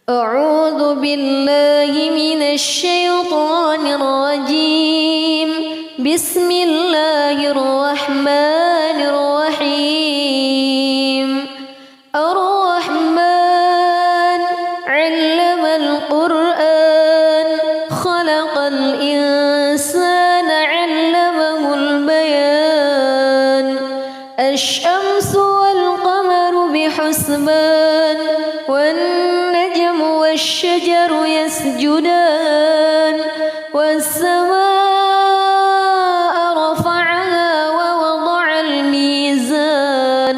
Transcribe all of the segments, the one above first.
أعوذ بالله من الشيطان الرجيم. بسم الله الرحمن الرحيم. الرحمن علم القرآن خلق الإنسان علمه البيان. الشمس والقمر بحسبان والنجم والشجر يسجدان. والسماء رفعها ووضع الميزان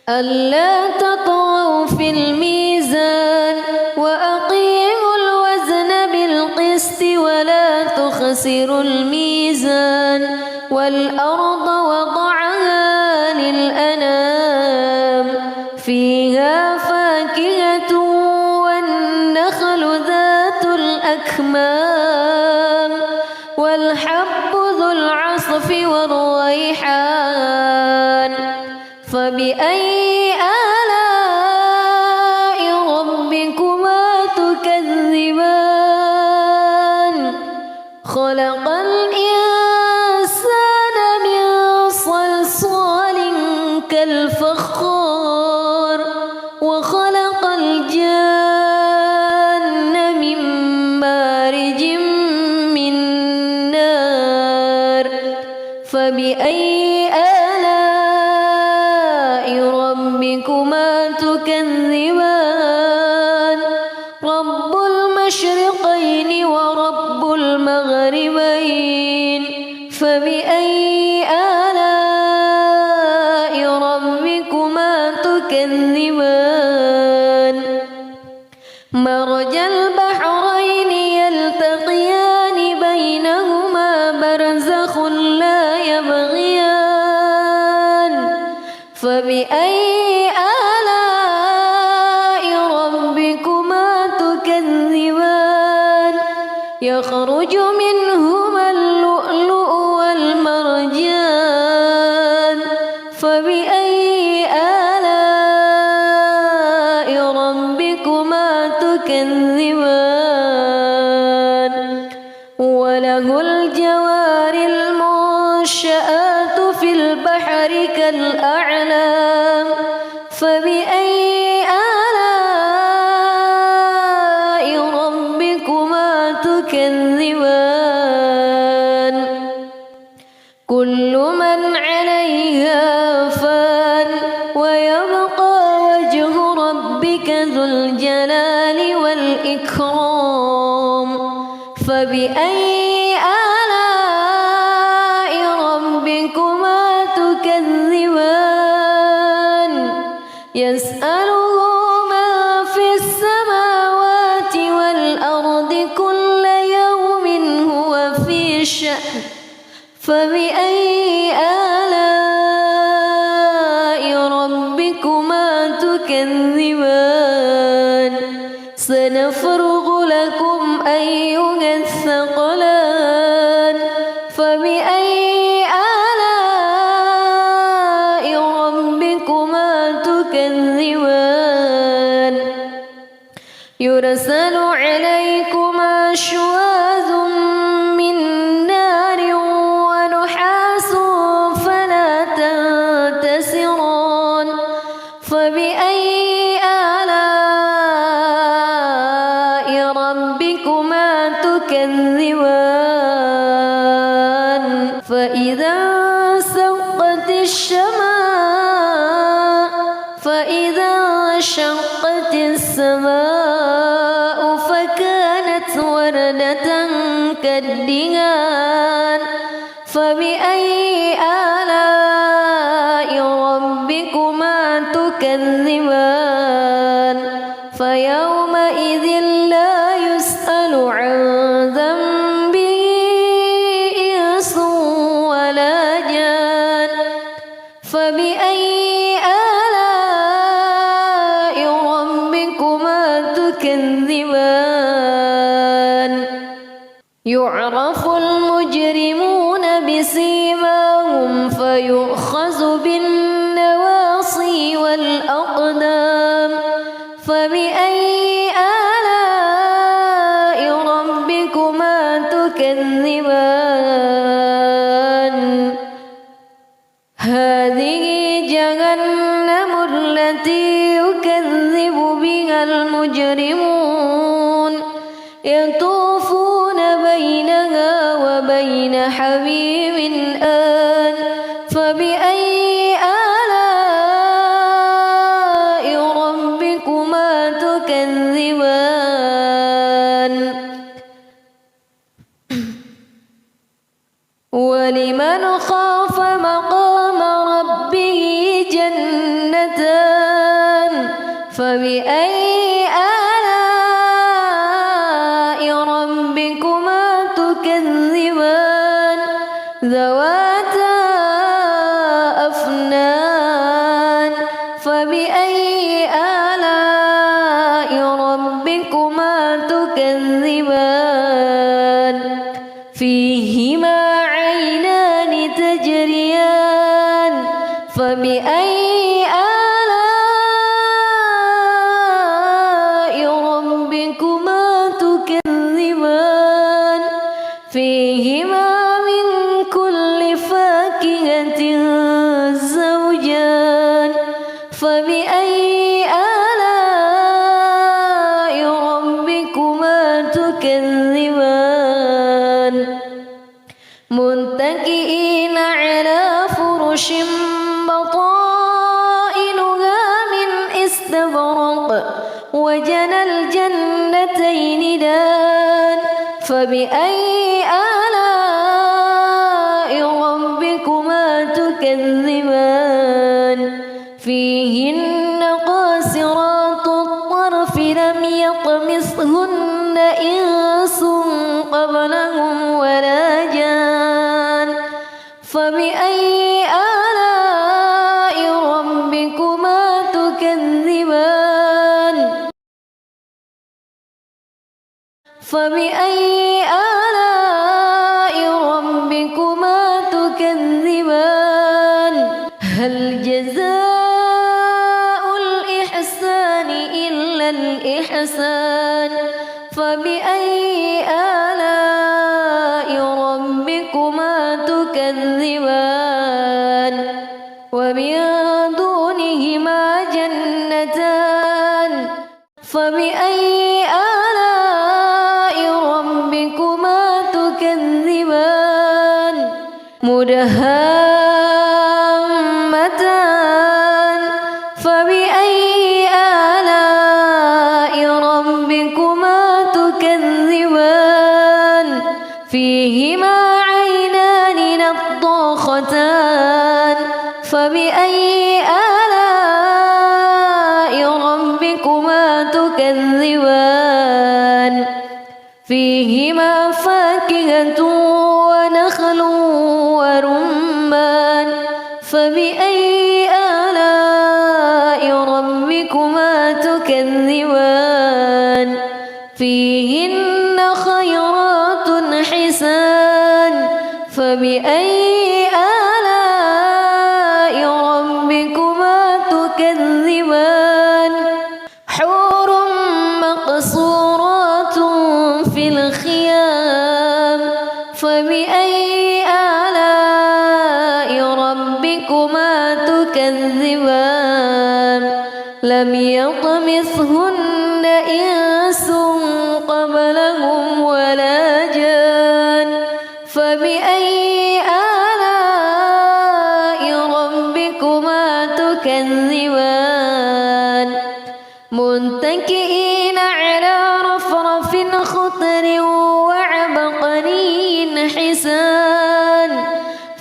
ألا تطغوا في الميزان وأقيموا الوزن بالقسط ولا تخسروا الميزان. والأرض وضعها للأنام فيها فاكهة والنخل ذات الأكمام والحب ذو العصف والريحان. فبأي آلاء ربكما تكذبان. خلق الإنسان من صلصال كالفخار وخلق الجان من مارج من نار. فبأي آلاء ربكما تكذبان. رب المشرقين ورب المغربين. فبأي آلاء ربكما تكذبان. مرج البحرين يلتقيان بينهما برزخ لا يبغيان. فبأي آلاء ربكما تكذبان. يخرج منهما اللؤلؤ والمرجان. فبأي آلاء ربكما تكذبان. وله الجوار المنشآت في البحر كالأعلام. فبأي آلاء ربكما تكذبان. كل من عليها فان ويبقى وجه ربك ذو الجلال والإكرام. فبأي آلاء ربكما تكذبان. يسأله من في السماوات والأرض كل يوم هو في شأن. فبأي آلاء ربكما تكذبان. سنفرغ لكم أيها الثقلان. فبأي آلاء ربكما تكذبان. يرسل عليكما شواظ من نار ونحاس فلا تنتصران. فبأي آلاء ربكما تكذبان. فإذا انشقت السماء فكانت وردة كالدهان. فبأي آلاء ربكما تكذبان. فيومئذ لا يسأل عن ذنبه إنس ولا جان. فبأي آلاء ربكما تكذبان. يعرف المجرمون بسيماهم فيؤخذ بالنواصي والأقدام. فبأي آلاء ربكما تكذبان هذه جهنم التي يكذب بها المجرمون يطوفون بينها وبين حميم آن فبأي آلاء ربكما تكذبان ولمن خاف مقام ربه جنتان فبأي آلاء ربكما تكذبان ذواتا أفنان فبأي آلاء ربكما تكذبان فيهما عينان تجريان فبأي آلاء ربكما تكذبان فيهما من كل فاكهة زوجان فبأي آلاء ربكما تكذبان متكئين على فرش بطائنها من استبرق وجنى الجنتين دان فبأي آلاء ربكما تكذبان فيهن قاصرات الطرف لم يطمثهن إنس قبلهم ولا جان فبأي آلاء ربكما تكذبان فبأي آلاء ربكما تكذبان هل جزاء الإحسان إلا الإحسان فبأي آلاء ربكما تكذبان ومن دونهما جنتان فبأي آلاء ربكما تكذبان مدهامتان فبأي آلاء ربكما تكذبان فيهما عينان نضاختان فبأي آلاء ربكما تكذبان فيهما فاكهة ونخل ورمان فبأي آلاء ربكما تكذبان فيهن خيرات حسان فبأي آلاء ربكما تكذبان حور مقصورات في الخيام فبأي آلاء ربكما تكذبان لم يطمثهن إنس قبلهم ولا جان فبأي آلاء ربكما تكذبان متكئين على رفرف خضر وعبقري حسان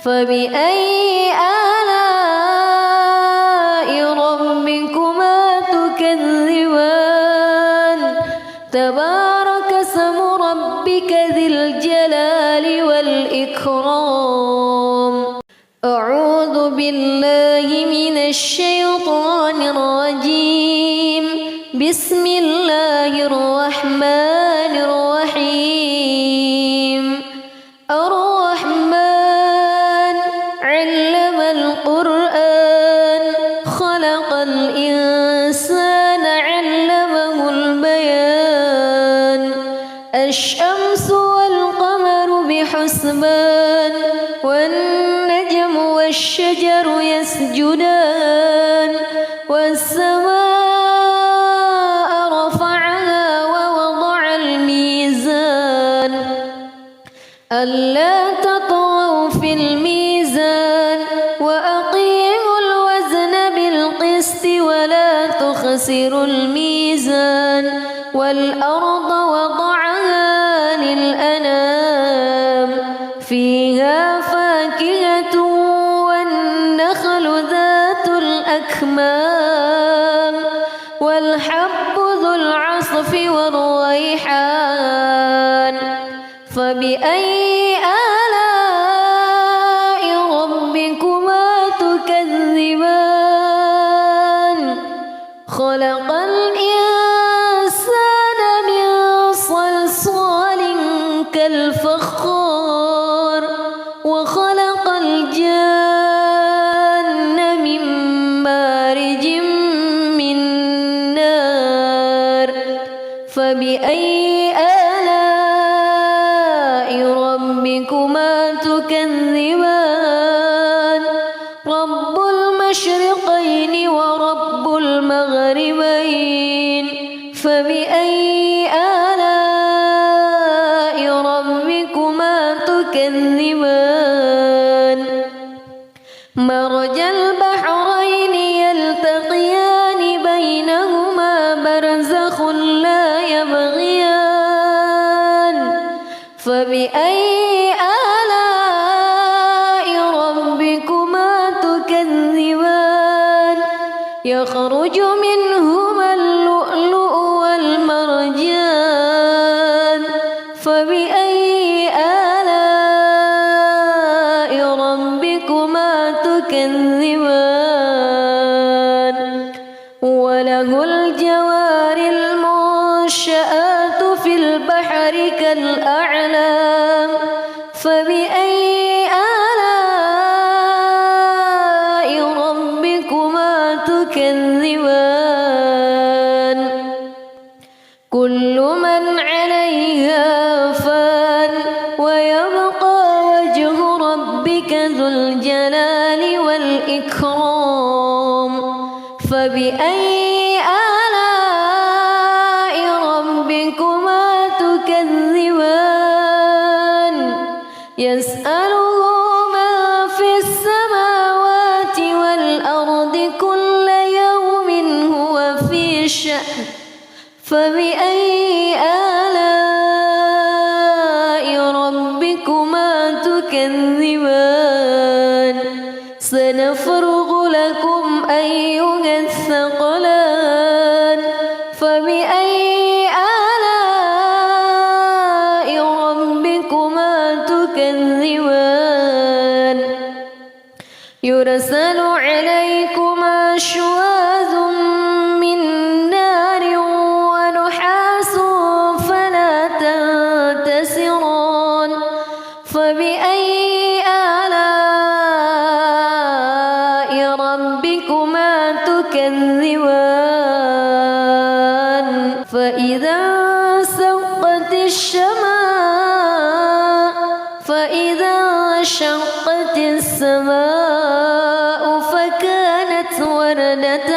فبأي آلاء ربكما تكذبان تبارك اسم ربك ذي الجلال والإكرام أعوذ بالله من الشيطان الرجيم بسم الله الرحمن الرحيم الرحمن علم القرآن خلق الإنسان علمه حسبان والنجم والشجر يسجدان والسماء رفعها ووضع الميزان ألا تطغوا في الميزان وأقيموا الوزن بالقسط ولا تخسروا الميزان والأرض وضعها للأنام فيها فاكهة والنخل ذات الأكمام والحب ذو العصف والريحان فبأي آلاء ربكما تكذبان خلق الإنسان من صلصال كالفخار وخلق الجان من مارج من نار فبأي آلاء ربكما تكذبان رب المشرقين ورب المغربين فبأي آلاء ربكما تكذبان مرج البحرين يلتقيان بينهما برزخ لا يبغيان فبأي آلاء ربكما تكذبان يخرج منهما اللؤلؤ والمرجان فبأي آلاء ربكما تكذبان وله الجوار المنشآت في البحر كالأعلام فبأي آلاء ربكما تكذبان كل من عليها فان ويبقى وجه ربك ذو الجلال والإكرام فبأي آلاء ربكما تكذبان يسأله من في السماوات والأرض كل يوم هو في شأن فبأي آلاء ربكما تكذبان سنفرغ لكم أيها الثقلان فبأي آلاء ربكما تكذبان يرسل عليكما شواظ من نار ونحاس فلا تنتصران فبأي آلاء ربكما تكذبان فإذا انشقت السماء فكانت وردة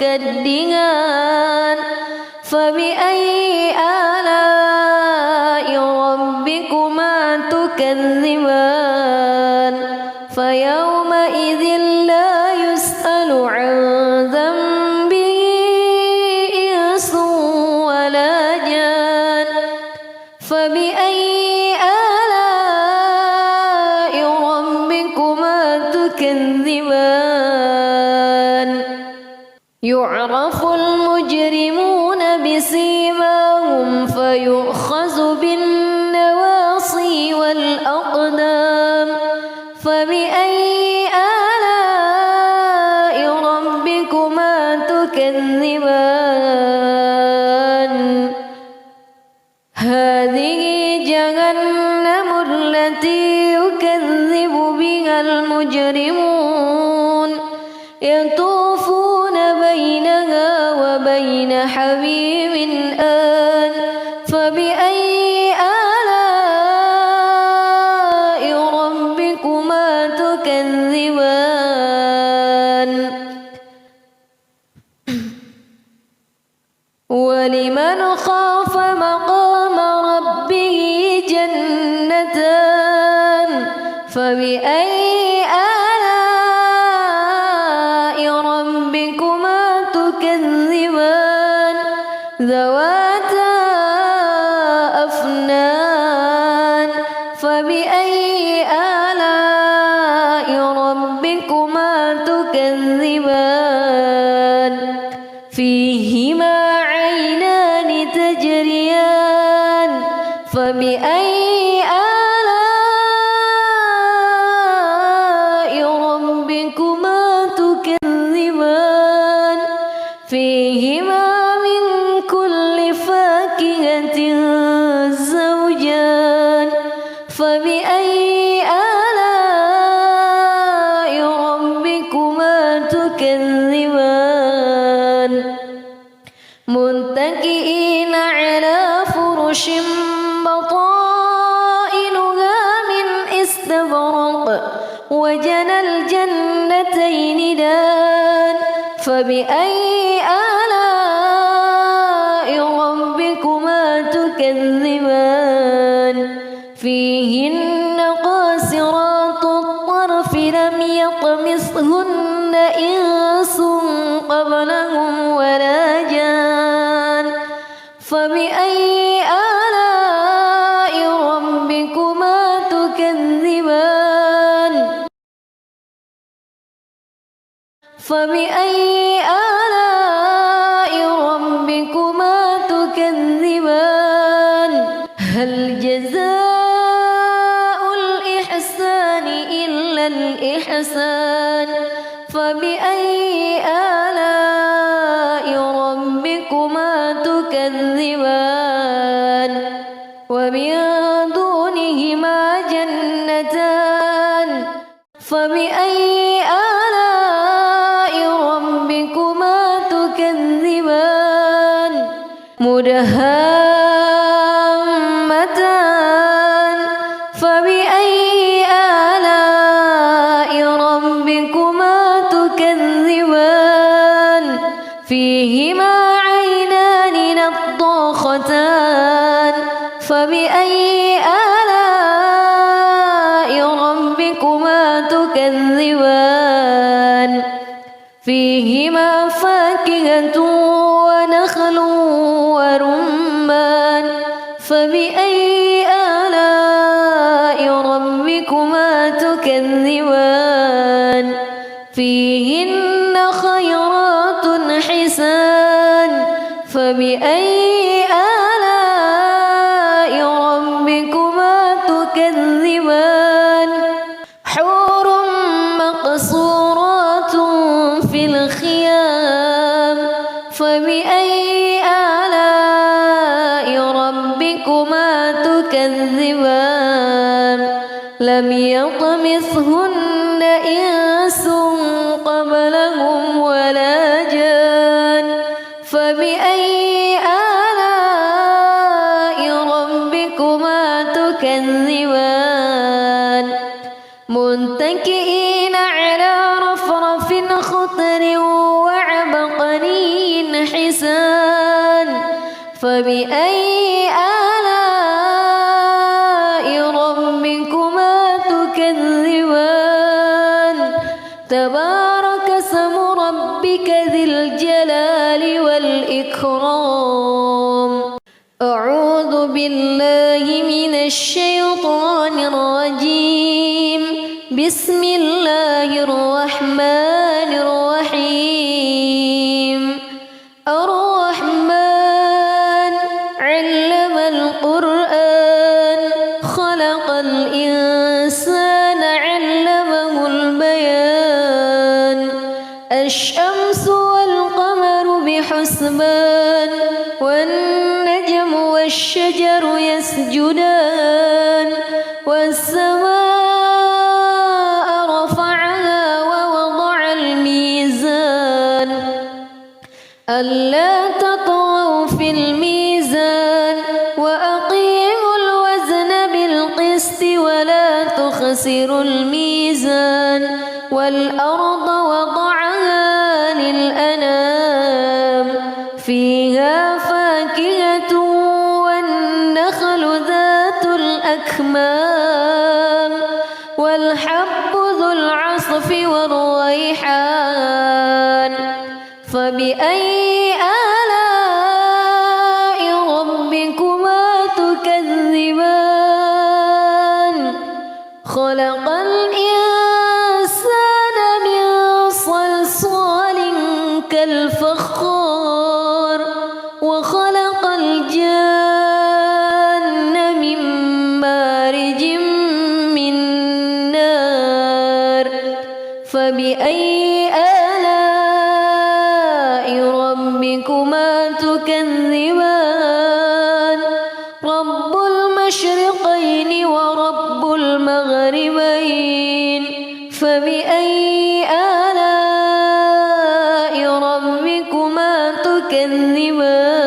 كالدهان فبأي آلاء ربكما تكذبان فيومئذ لا يسأل عن ذنبه إنس ولا جان فبأي آلاء ربكما تكذبان يعرف المجرمون بسيماهم فيؤخذ بالنواصي والأقدام فبأي آلاء ربكما تكذبان هذه جهنم التي يكذب بها المجرمون يطوفون بينها وبين حميم آن فبأي آلاء ولمن خاف مقام ربه جنتان فبأي آلاء ربكما تكذبان ذواتا أفنان فبأي آلاء ربكما تكذبان فيهما عينان تجريان فبأي آلاء ربكما تكذبان فيهما من كل فاكهة زوجان فبأي آلاء ربكما تكذبان متكئين على فرش بطائنها من استبرق وجنى الجنتين دان فبأي آلاء ربكما تكذبان فيهن قاصرات الطرف لم يطمثهن إنس قبلهم ولا جان فبأي آلاء ربكما تكذبان فبأي آلاء ربكما تكذبان هل جزاء الإحسان إلا الإحسان فبأي آلاء ربكما تكذبان ومن دونهما جنتان فبأي آلاء ربكما تكذبان مدهامتان فبأي آلاء ربكما تكذبان فيهما عينان نضاختان فبأي آلاء ربكما تكذبان فيهما فاكهة ونخل ورمان فبأي آلاء ربكما تكذبان فيهن خيرات حسان فبأي آلاء ربكما تكذبان حور مقصورات في الخيام فبأي آلاء ربكما تكذبان لم يطمثهن إنس قبلهم ولا جان فبأي آلاء ربكما تكذبان متكئين على رفرف خضر وعبقري حسان فبأي آلاء ربكما تكذبان تبارك اسم ربك ذي الجلال والإكرام أعوذ بالله من الشيطان الرجيم بسم الله الرحمن الرحيم الرحمن علم القرآن خلق الإنسان علمه البيان الشمس والقمر بحسبان والنجم والشجر يسجدان والسماء رفعها ووضع الميزان ألا تطغوا في الميزان وأقيموا الوزن بالقسط ولا تخسروا الميزان والأرض وضعها للأنام فيها فاكهة والنخل ذات الأكمام والحب ذو العصف والريحان فبأي آلاء ربكما تكذبان خلق الإنسان من صلصال كالفخار وخلق الجن من مارج من نار فبأي آلاء ربكما تكذبان رب المشرقين ورب المغربين فبأي آلاء ربكما تكذبان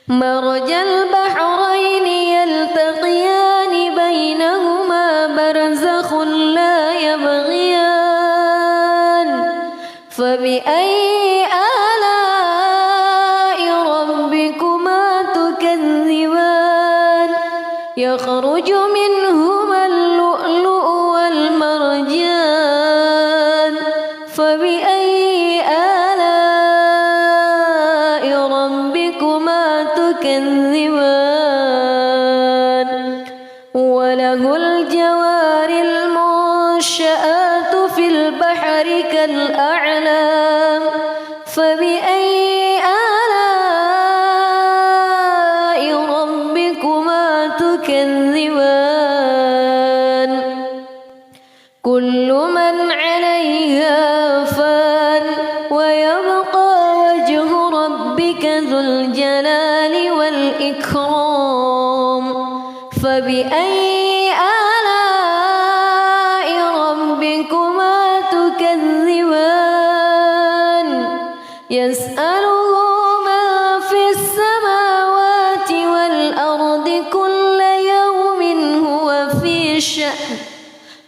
مرج البحرين يلتقيان بينهما برزخ لا يبغيان فبأي آلاء ربكما تكذبان يخرج منهما اللؤلؤ والمرجان فبأي آلاء ربكما تكذبان وله الجوار المنشآت في البحر كالأعلام فبأي آلاء ربكما تكذبان كل من عليها فان ويبقى وجه ربك ذو الجلال والإكرام فبأي آلاء ربكما تكذبان يسأله من في السماوات والأرض كل يوم هو في شأن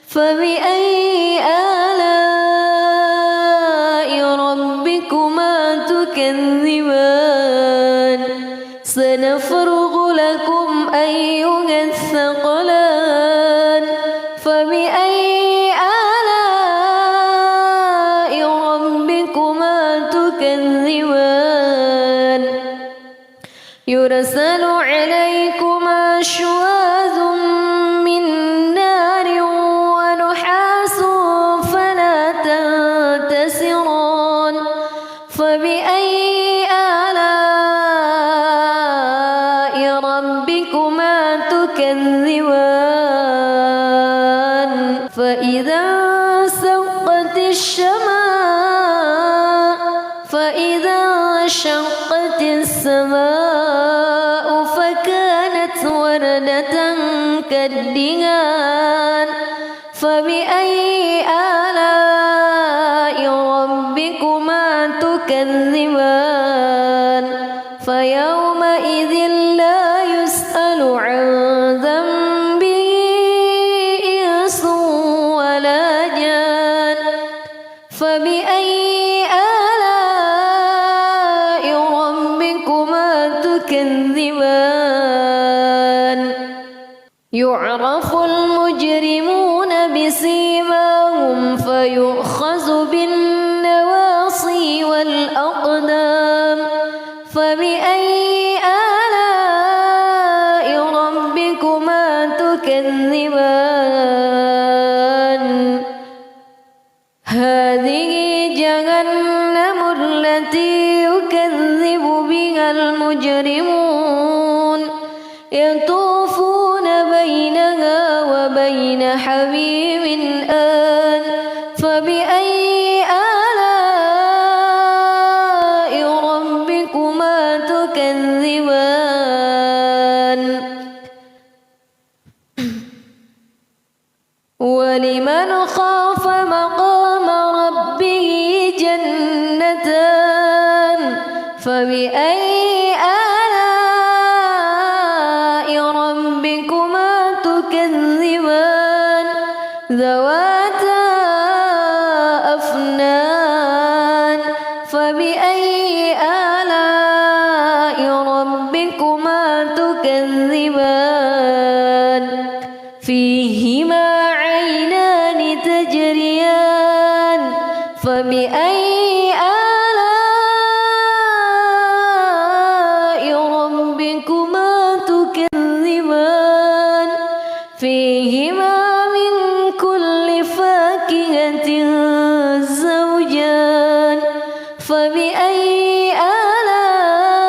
فبأي آلاء ربكما تكذبان سنفرغ لكم أيها الثقلان فبأي آلاء ربكما تكذبان يرسل عليكما شواظ من نار ونحاس فلا تنتصران فبأي آلاء ربكما تكذبان فإذا انشقت السماء فكانت وردة كالدهان فبأي آلاء ربكما تكذبان فيومئذ لا يسأل عن ذنبه إنس ولا جان فبأي آلاء ربكما تكذبان يعرف المجرمون بسيماهم فيؤخذ بالنواصي والأقدام فبأي آلاء ربكما تكذبان هذه جهنم التي يكذب بها المجرمون يطوفون بينها وبين حميم آن فبأي آلاء ربكما تكذبان ولمن خاف مقام ربه جنتان فبأي آلاء ربكما تكذبان ذواتا أفنان فبأي آلاء فيهما من كل فاكهة زوجان فبأي آلاء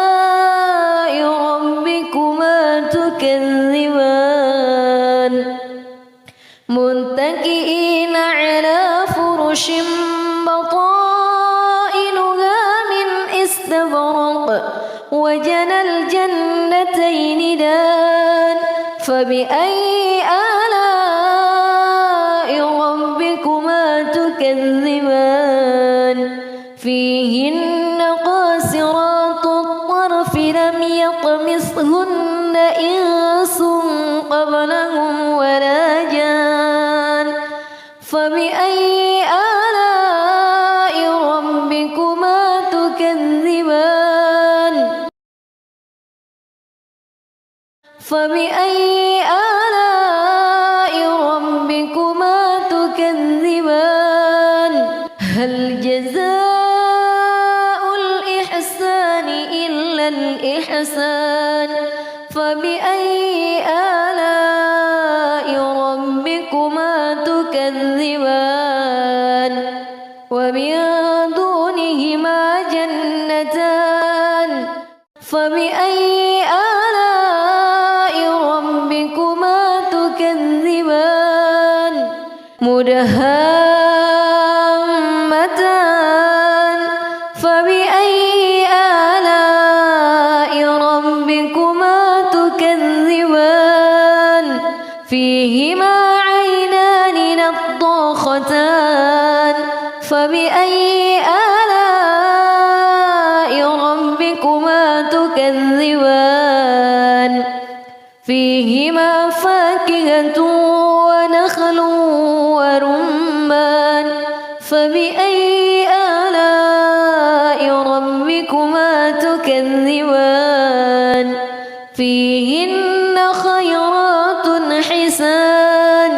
ربكما تكذبان متكئين على فرش بطائنها من استبرق وجنى الجنتين دان فبأي آلاء ربكما تكذبان فيهن قاصرات الطرف لم يطمثهن إنس قبلهم ولا جان فبأي آلاء ربكما تكذبان فبأي آلاء ربكما تكذبان هل جزاء الإحسان إلا الإحسان فبأي آلاء ربكما تكذبان ومن دونهما جنتان فبأي آلاء ربكما تكذبان مدهامتان فبأي آلاء ربكما تكذبان فيهما عينان نضاختان فبأي آلاء ربكما تكذبان فيهما فاكهة ونخل ورمان فبأي آلاء ربكما تكذبان فيهن خيرات حسان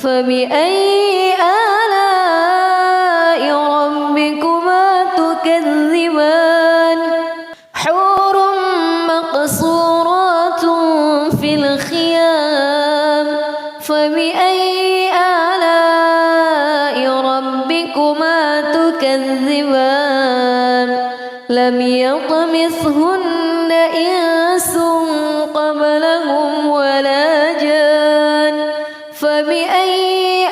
فبأي آلاء ربكما تكذبان حور مقصورات في الخيام فبأي آلاء ربكما تكذبان لم يطمثهن إنس قبلهم ولا جان فبأي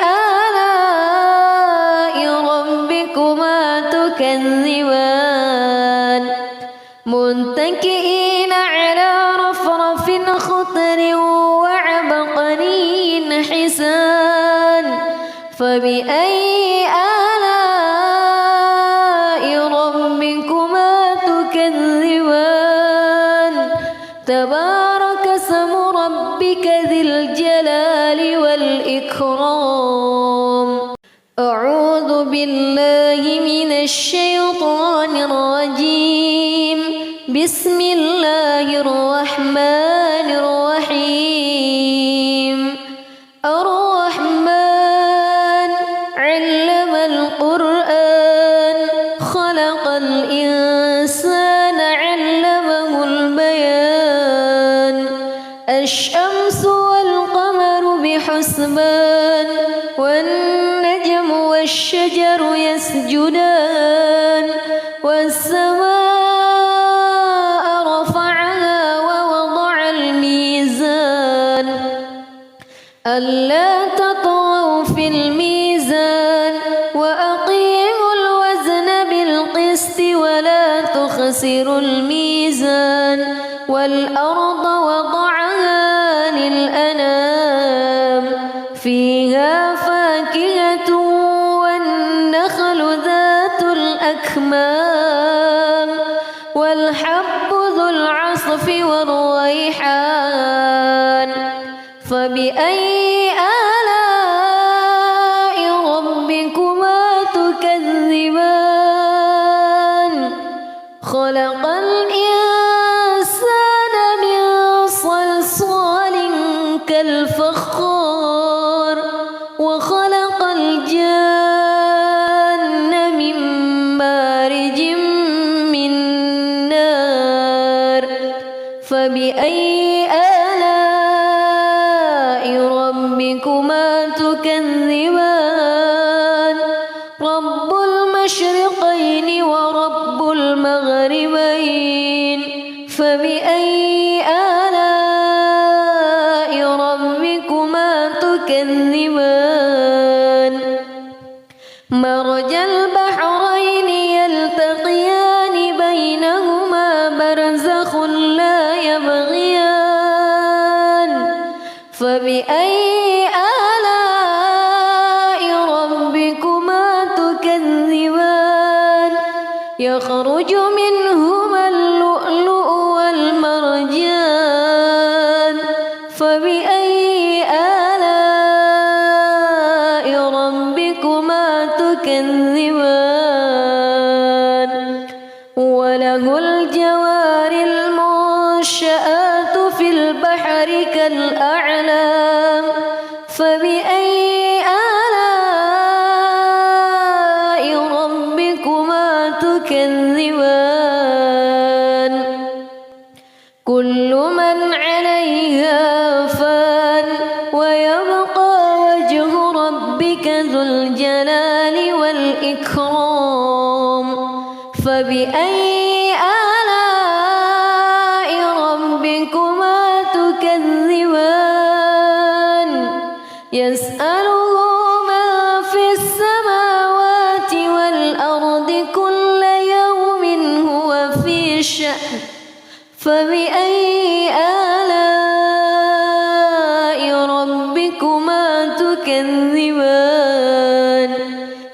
آلاء ربكما تكذبان متكئين على رفرف خضر وعبقري حسان فبأي آلاء ربكما تكذبان تبارك اسم ربك ذي الجلال والإكرام أعوذ بالله من الشيطان الرجيم بسم الله الرحمن الرحيم الرحمن علم القرآن خلق الإنسان علمه البيان الشمس والقمر بحسبان والنجم والشجر يسجدان والسماء رفعها ووضع الميزان ألا تطغوا في الميزان وأقيموا الوزن بالقسط ولا تخسروا الميزان والأرض وضعها للأنام فيها فاكهة والنخل ذات الأكمام والحب ذو العصف والريحان فبأي آلاء ربكما تكذبان خلق الإنسان من صلصال كالفخار وخلق الجان من مارج من نار فبأي آلاء ربكما ربكما تكذبان رب المشرقين ورب المغربين فبأي آلاء ربكما تكذبان مرج البحرين يلتقيان بينهما برزخ لا يبغيان فبأي آلاء ربكما تكذبان يخرج منهما اللؤلؤ والمرجان فبأي آلاء ربكما تكذبان وله الجوار المنشآت في البحر كالأعلام فبأي آلاء ربكما تكذبان كل من عليها فان ويبقى وجه ربك ذو الجلال والإكرام فبأي آلاء ربكما تكذبان يسأله من في السماوات والأرض كل يوم هو في شأن فبأي آلاء ربكما تكذبان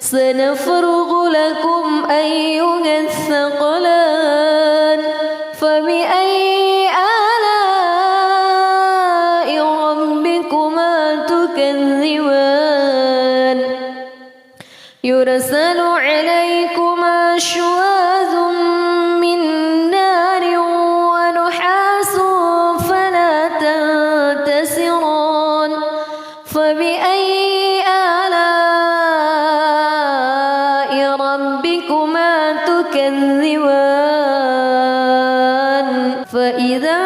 سنفرغ لكم أيها الثقلان فبأي آلاء ربكما تكذبان يرسل عليكما شواظ من نار ونحاس فلا تنتصران فبأي آلاء ربكما تكذبان فإذا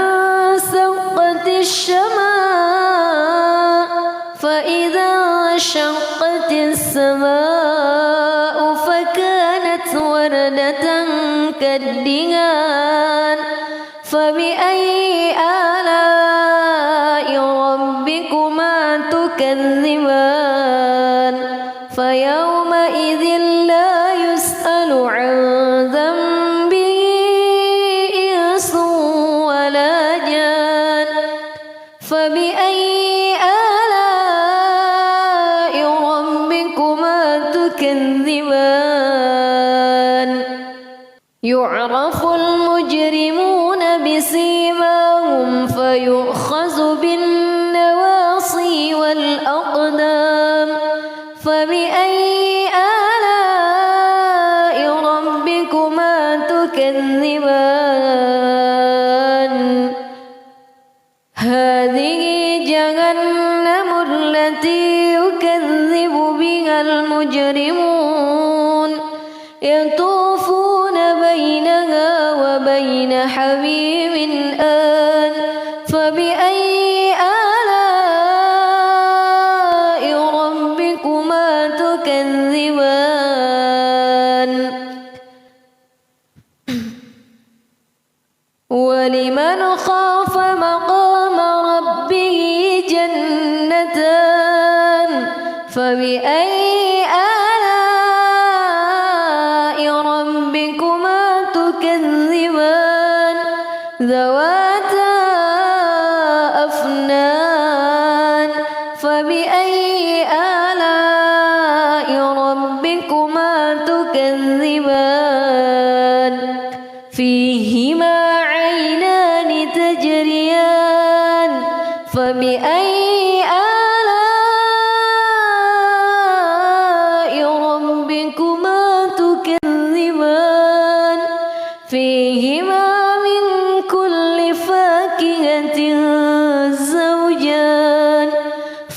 انشقت السماء فكانت وردة كالدهان فبأي آلاء ربكما تكذبان فيومئذ لا يسأل عن ذنبه إنس ولا جان فبأي آلاء ربكما تكذبان يعرف المجرمون بسيماهم فيؤخذ بالنواصي والأقدام فبأي آلاء ربكما تكذبان هذه جهنم التي يكذب بها المجرمون يطوفون بينها وبين حميم آن فبأي آلاء ربكما تكذبان ولمن خاف مقام ربه جنتان فبأي آلاء ربكما تكذبان ذواتا أفنان فبأي آلاء ربكما تكذبان فيهما عينان تجريان فبأي آلاء ربكما تكذبان فيهما من كل فاكهة زوجان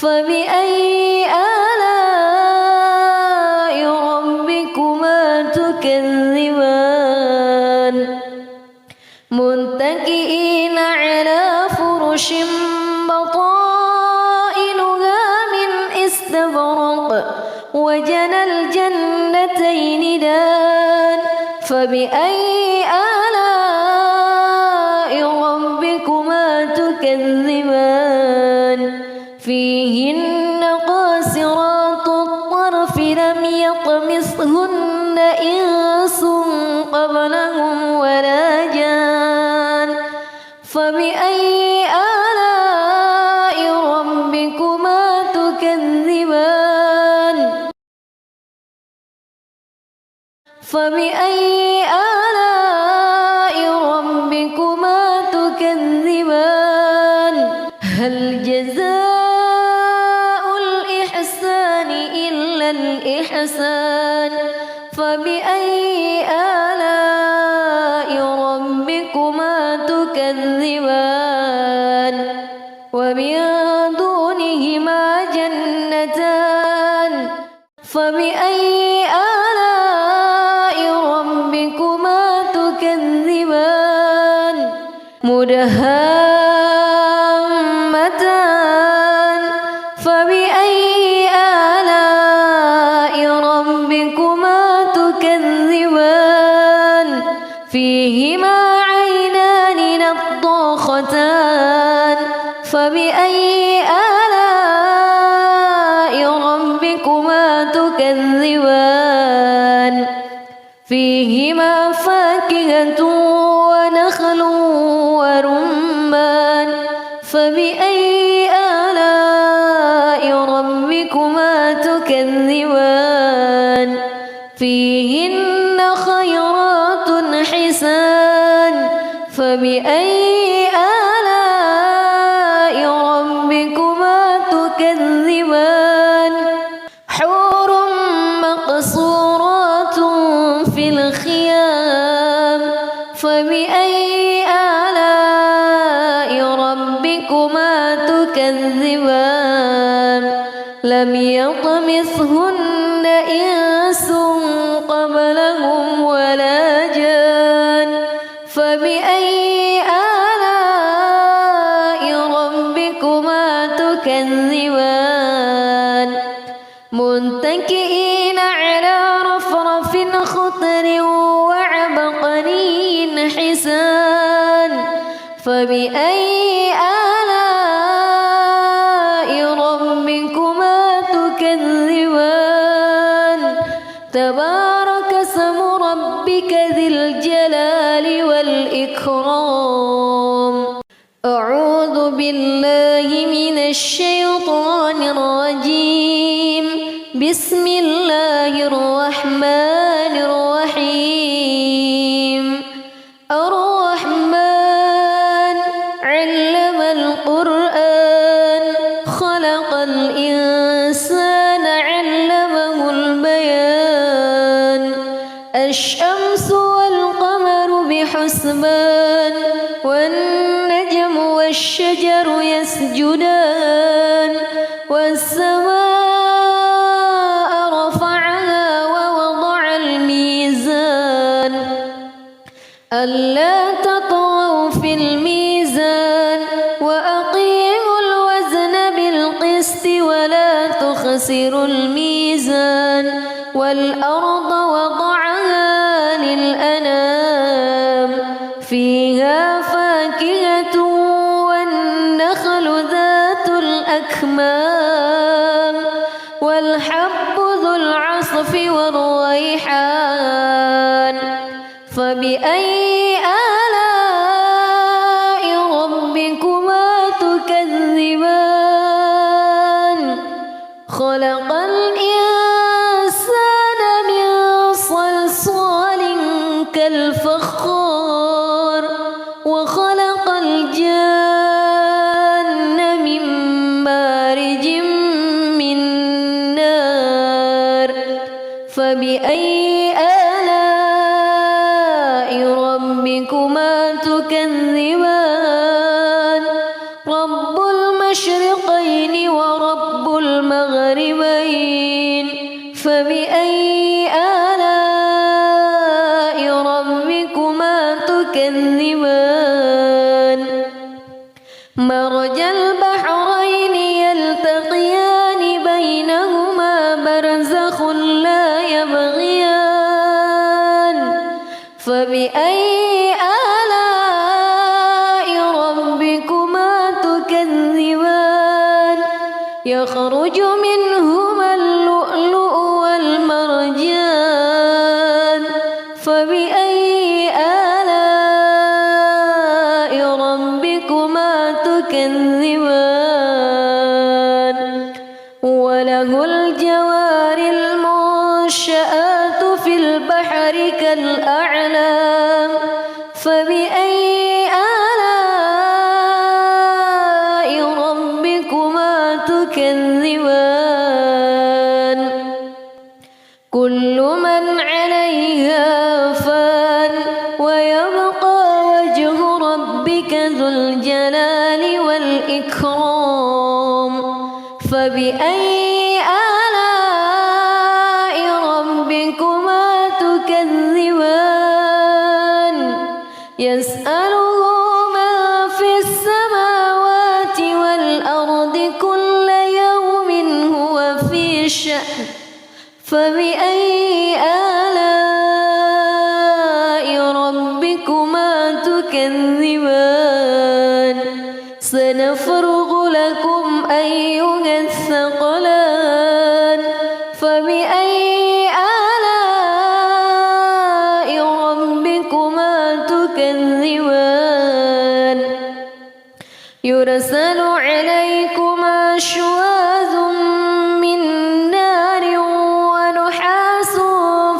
فبأي آلاء ربكما تكذبان متكئين على فرش بطائنها فبأي آلاء ربكما تكذبان فيهن قاصرات الطرف لم يطمثهن إنس قبلهم ولا جان فبأي آلاء ربكما تكذبان فبأي آلاء ربكما تكذبان هل جزاء الإحسان إلا الإحسان فبأي آلاء ربكما تكذبان ومن دونهما جنتان فبأي آلاء ربكما تكذبان مدهامتان فبأي آلاء ربكما تكذبان فيهما عينان نضاختان فبأي آلاء ربكما تكذبان فيهما فاكهة ونخل ورمان فبأي آلاء ربكما تكذبان فيهن خيرات حسان فبأي آلاء ربكما تكذبان حور مقصورات في الخيام فبأي آلاء ربكما تكذبان لم يطمثهن إنس قبلهم ولا جان فبأي آلاء ربكما تكذبان متكئين على رفرف خضر وعبقري حسان فبأي آلاء ربكما تكذبان تبارك اسم ربك ذي الجلال والإكرام أعوذ بالله من الشيطان الرجيم بسم الله الرحمن الرحيم الرحمن علم القرآن خلق الإنسان علمه البيان الشمس والقمر بحسبان والنجم والشجر يسجدان والسماء رفعها ووضع الميزان ألا تطغوا في الميزان وأقيموا الوزن بالقسط ولا تخسروا الميزان والأرض وضعها للأنام فيها فاكهة والنخل ذات الأكمام والحب ذو العصف والريحان فبأي آلاء ربكما تكذبان خلق الإنسان من صلصال كالفخار وخلق الجان من مارج من نار فبأي آلاء ربكما تكذبان رب المشرقين ورب المغربين فبأي آلاء ربكما تكذبان مرج البحرين يلتقيان بينهما برزخ لا يبغيان يخرج منهما اللؤلؤ والمرجان فبأي آلاء ربكما تكذبان وله الجوار المنشآت في البحر كالأعلام فبأي آلاء ربكما تكذبان كل من عليها فان ويبقى وجه ربك ذو الجلال والإكرام فبأي آلاء ربكما تكذبان يسأله من في السماوات والأرض كل يوم هو في شأن فبأي آلاء ربكما تكذبان سنفرغ لكم أيها الثقلان فبأي آلاء ربكما تكذبان يرسل عليكما شواظ من نار ونحاس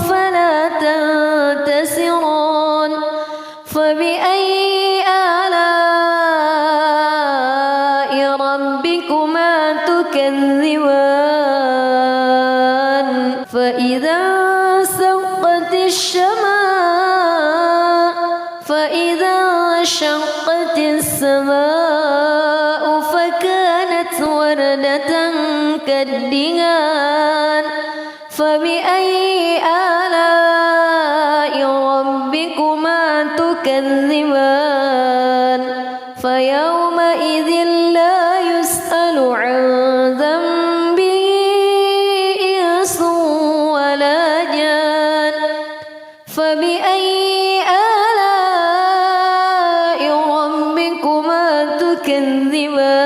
فلا تنتصران فبأي آلاء ربكما تكذبان فإذا انشقت السماء فكانت وردة كالدهان فبأي آلاء ربكما تكذبان فيومئذ لا يسأل عن ذنبه إنس ولا جان فبأي آلاء ربكما تكذبان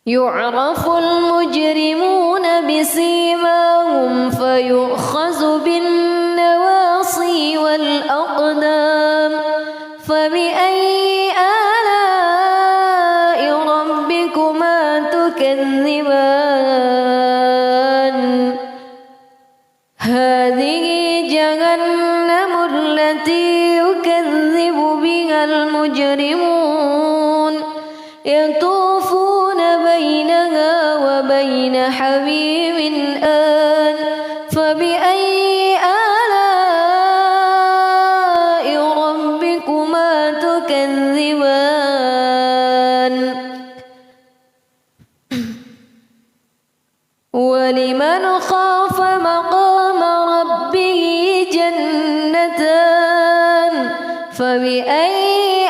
يعرف المجرمون بسيماهم فيؤخذ بالنواصي والأقدام فبأي آلاء ربكما تكذبان هذه جهنم التي يكذب بها المجرمون يطوفون بينها وبين حميم آن فبأي آلاء ربكما تكذبان ولمن خاف مقام ربه جنتان فبأي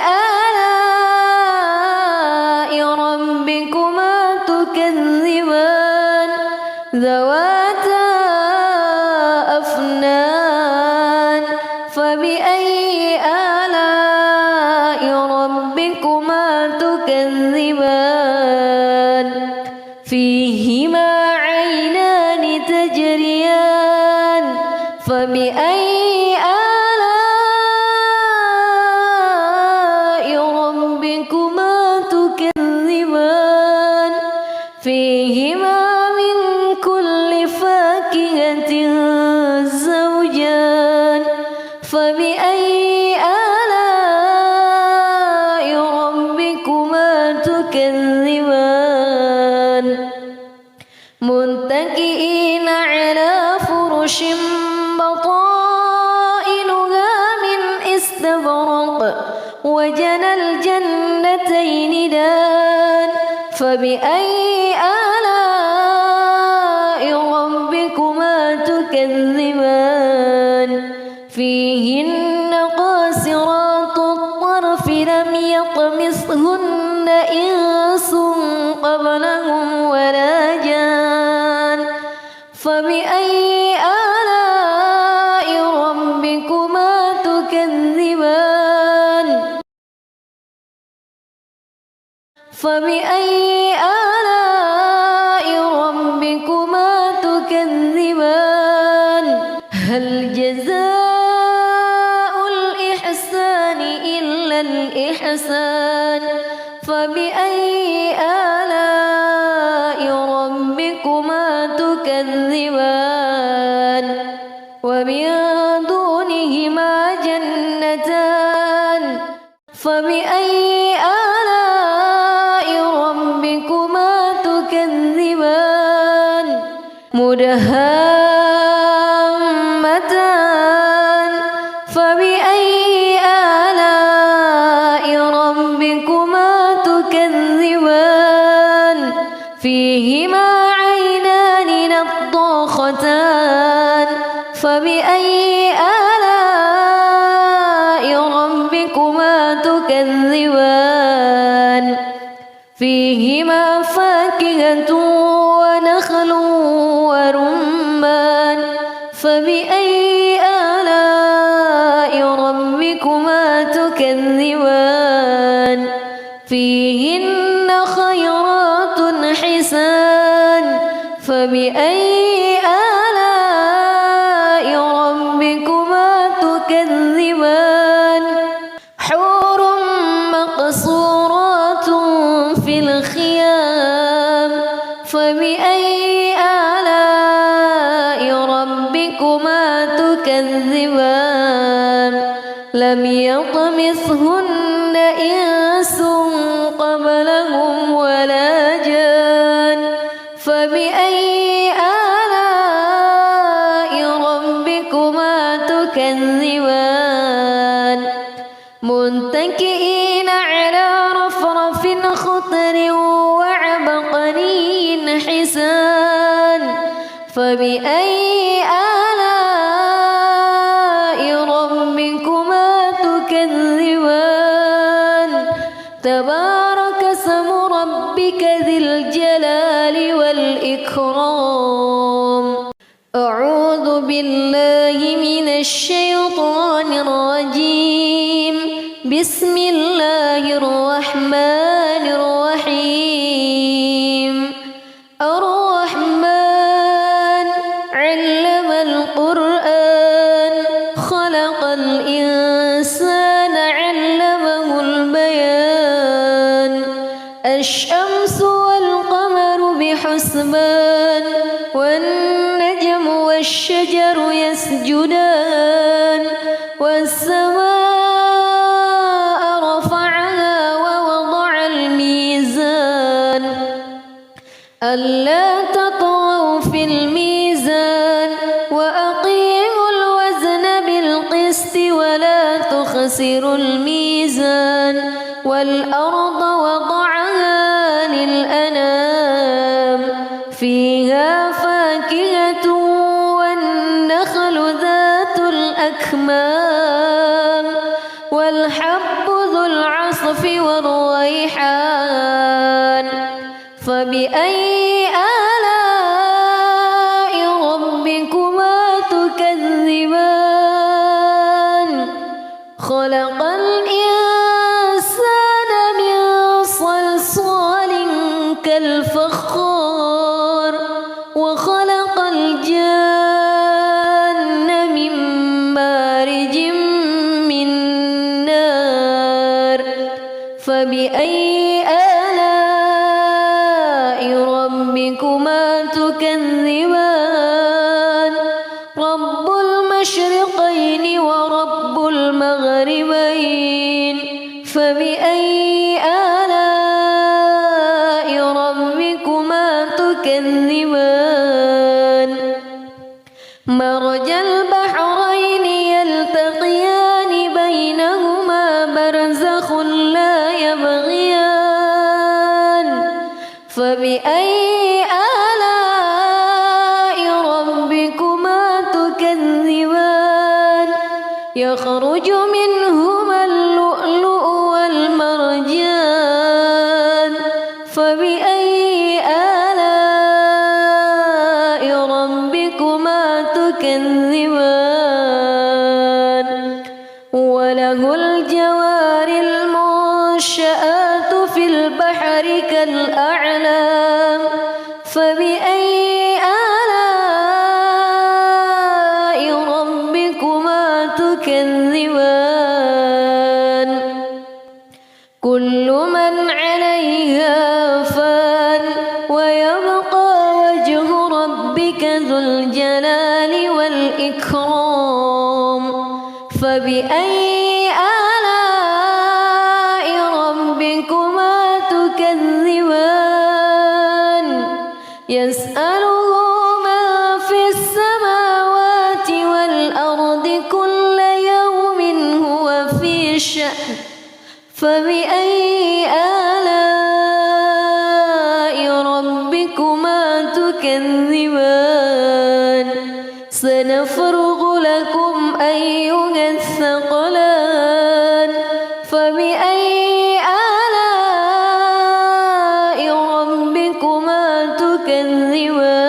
آلاء ربكما تكذبان ذواتا أفنان فبأي آلاء ربكما تكذبان فيهما عينان تجريان فبأي آلاء ربكما تكذبان فيهما من كل فاكهة زوجان فبأي آلاء ربكما تكذبان متكئين على فرش بطائنها من استبرق وجنى الجنتين دان فبأي آلاء ربكما تكذبان فيهن قاصرات الطرف لم يطمثهن إنس قبلهم ولا جان فبأي آلاء ربكما تكذبان فبأي آلاء ربكما تكذبان هل جزاء الإحسان إلا الإحسان فبأي آلاء ربكما تكذبان ومن دونهما جنتان فبأي آلاء ربكما تكذبان مدهامتان فبأي آلاء ربكما تكذبان فيهما عينان نضاختان فبأي آلاء ربكما تكذبان فيهما فاكهة ونخل ورمان فبأي آلاء ربكما تكذبان فيهن خيرات حسان فبأي آلاء ربكما تكذبان حور مقصورات في الخيام فبأي آلاء ربكما تكذبان لم يطمثهن إنس قبلهم ولا جان فبأي آلاء ربكما تكذبان متكئين على رفرف خضر وعبقري حسان فبأي آلاء ربكما تكذبان تبارك اسم ربك ذي الجلال والإكرام أعوذ بالله من الشيطان الرجيم بسم الله الرحمن الرحيم الرحمن علم القرآن خلق الإنسان علمه البيان الشمس والقمر بحسبان والنجم والشجر يسجدان والسماء رفعها ووضع الميزان ألا تطغوا في الميزان وأقيموا الوزن بالقسط ولا تخسروا الميزان والأرض وضعها للأنام فيها فاكهة والنخل ذات الأكمام والحب ذو العصف والريحان فبأي آلاء ربكما تكذبان خلق الإنسان من صلصال كالفخار وخلق الجان من مارج من نار فبأي آلاء ربكما تكذبان رب المشرقين ورب المغربين فبأي آلاء ربكما تكذبان مرج البحرين يلتقيان بينهما برزخ لا يبغيان فبأي آلاء ربكما تكذبان يخرج منهما اللؤلؤ والمرجان فبأي آلاء ربكما تكذبان وله الجوار المنشآت في البحر بأسحارك الأعلام فبأي آلاء ربكما تكذبان كل من عليها فان ويبقى وجه ربك ذو الجلال والإكرام فبأي آلاء ربكما تكذبان يسأله من في السماوات والأرض كل يوم هو في شأن فبأي آلاء ربكما تكذبان سنفرغ لكم أيها الثقلان فبأي آلاء ربكما تكذبان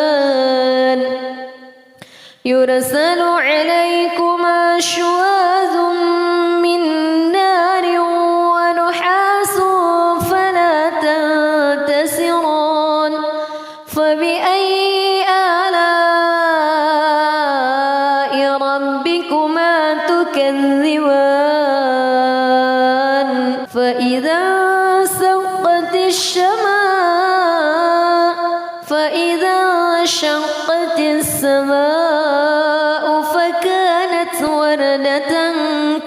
يرسل عليكما شواظ من نار ونحاس فلا تنتصران فبأي آلاء ربكما تكذبان فإذا انشقت السماء فكانت وردة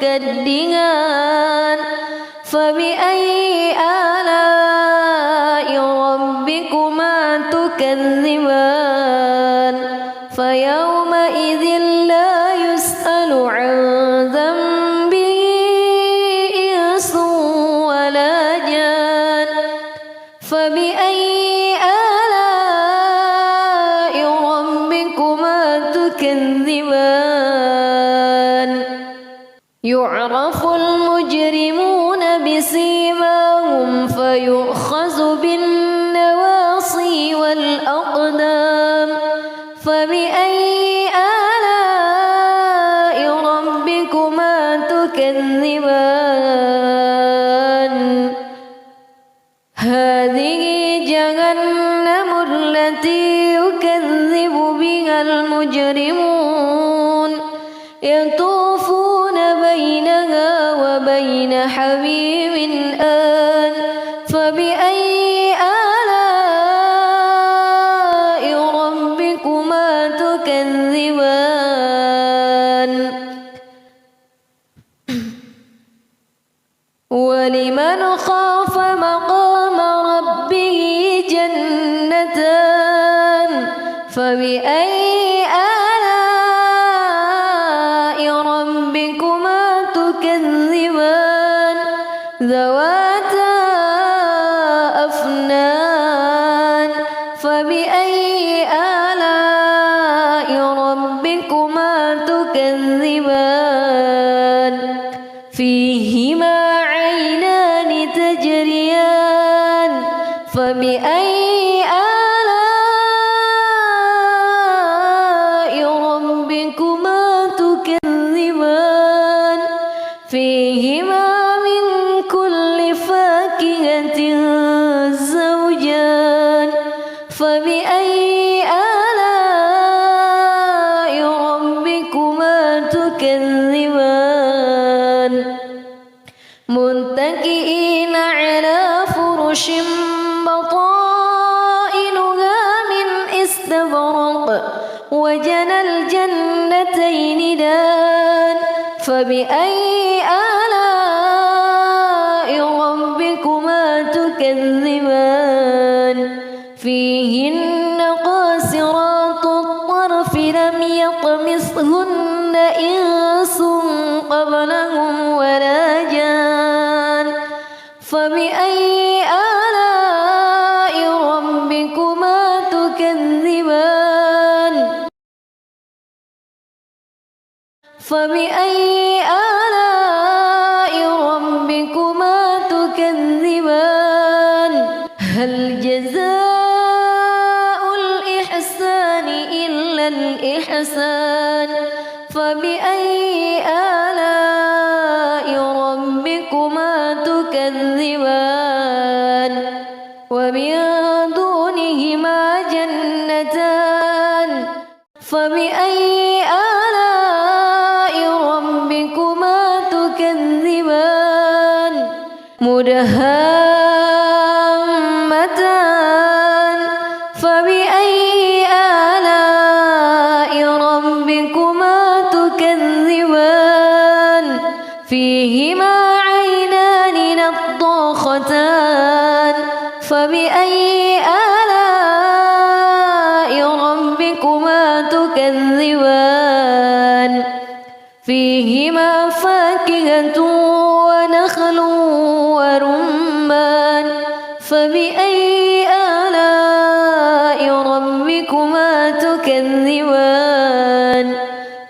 كالدهان فبأي آلاء ربكما تكذبان فيومئذ لا يسأل عن ذنبه إنس ولا جان فبأي آلاء ربكما تكذبان يعرف المجرمون بسيماهم فيؤخذ بالنواصي والأقدام فبأي آلاء ربكما تكذبان هذه جهنم التي يكذب بها المجرمون يطوفون بينها وبين حميم آن فبأي آلاء ربكما تكذبان ولمن خاف مقام ربه جنتان فبأي آلاء ربكما تكذبان ذواتا أفنان فبأي آلاء ربكما تكذبان فيهما عينان تجريان فبأي آلاء ربكما تكذبان فيهما من كل فاكهة زوجان فبأي آلاء ربكما تكذبان متكئين على فرش بطائنها من استبرق وجنى الجنتين دان فبأي آلاء ربكما تكذبان فيهن قاصرات الطرف لم يطمثهن إنس قبلهم ولا جان فبأي آلاء ربكما تكذبان فبأي آلاء ربكما تكذبان هل جزاء الإحسان إلا الإحسان فبأي آلاء ربكما تكذبان مدهامتان فبأي آلاء ربكما تكذبان فيهما عينان نضاختان فبأي آلاء ربكما تكذبان فيهما فاكهة ونخل ورمان فبأي آلاء ربكما تكذبان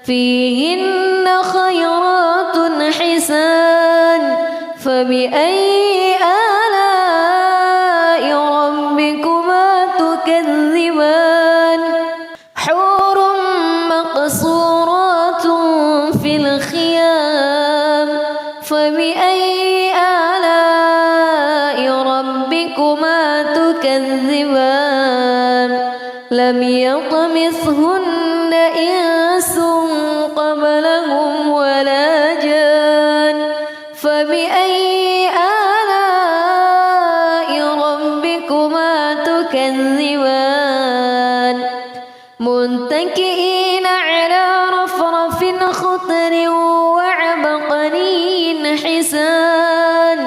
فيهن خيرات حسان فبأي آلاء ربكما تكذبان حور مقصورات في الخيام فبأي آلاء ربكما تكذبان لم يطمثهن إنس قبلهم ولا جان فبأي آلاء ربكما تكذبان متكئين على رفرف خضر وعبقري حسان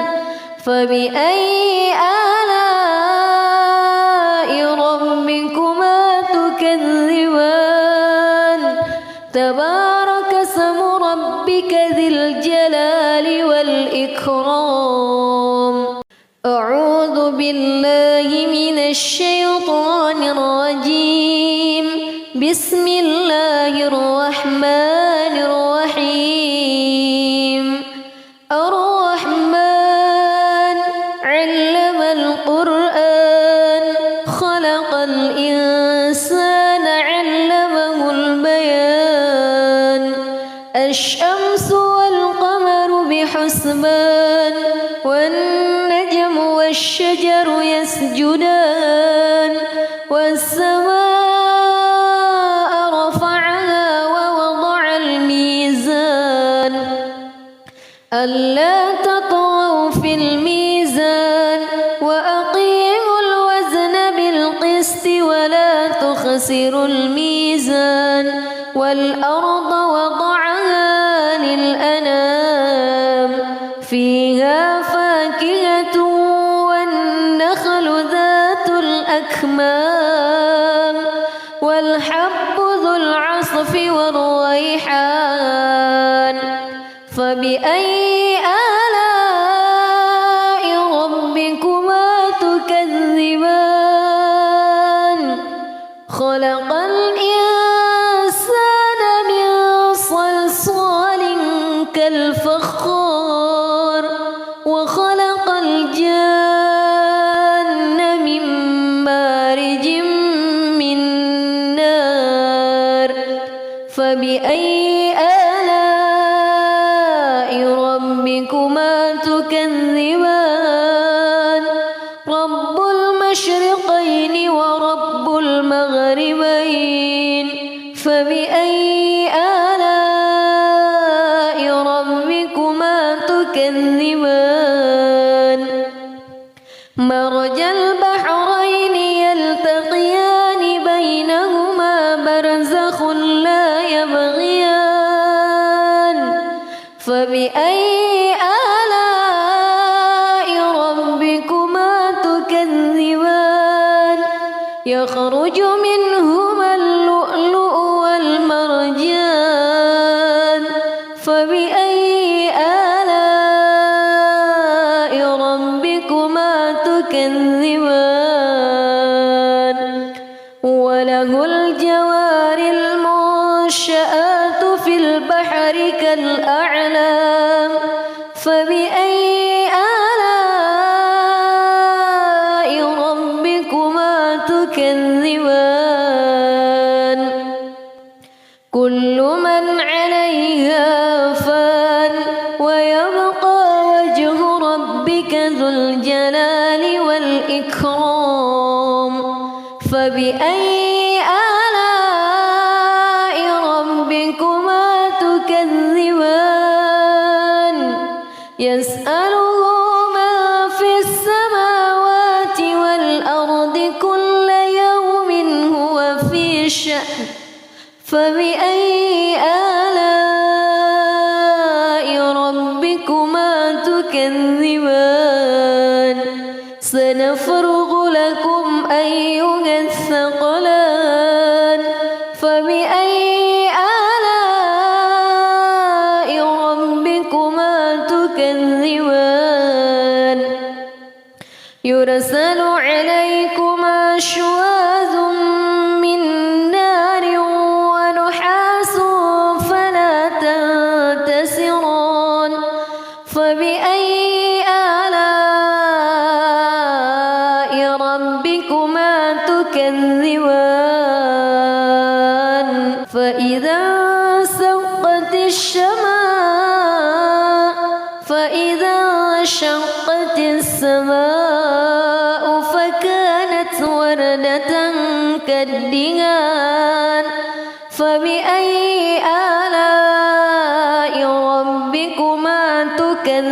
فبأي آلاء ربكما تكذبان تبارك اسم ربك ذي الجلال والإكرام أعوذ بالله من الشيطان الرجيم بسم الله الرحمن الرحيم الرحمن علم القرآن خلق الإنسان علمه البيان الشمس والقمر بحسبان والنجم والشجر يسجدان والسماء رفعها ووضع الميزان ألا تطغوا في الميزان وأقيموا الوزن بالقسط ولا تخسروا الميزان والأرض وضعها للأنام فيها فاكهة والنخل ذات الأكمام والحب ذو العصف والريحان فبأي آلاء ربكما تكذبان خلق الإنسان من صلصال كالفخار وخلق الجان من مارج من نار فبأي آلاء ربكما تكذبان رب المشرقين ورب المغربين فبأي آلاء ربكما تكذبان مرج البحرين يلتقيان بينهما برزخ لا يبغيان فبأي آلاء ربكما تكذبان يخرج منهما اللؤلؤ والمرجان فبأي آلاء ربكما تكذبان وله الجوار المنشآت في البحر كالأعلام فبأي آلاء ربكما تكذبان كل من عليها فان ويبقى وجه ربك ذو الجلال والإكرام فبأي آلاء ربكما تكذبان يسأله من شأن فبأي آلاء ربكما تكذبان سنفرغ لكم أيها الثقلان فبأي آلاء ربكما تكذبان يرسل عليكما شواظ من نار ونحاس فلا تنتصران فبأي آلاء ربكما تكذبان فإذا انشقت السماء فكانت وردة كالدهان فبأي آلاء ربكما تكذبان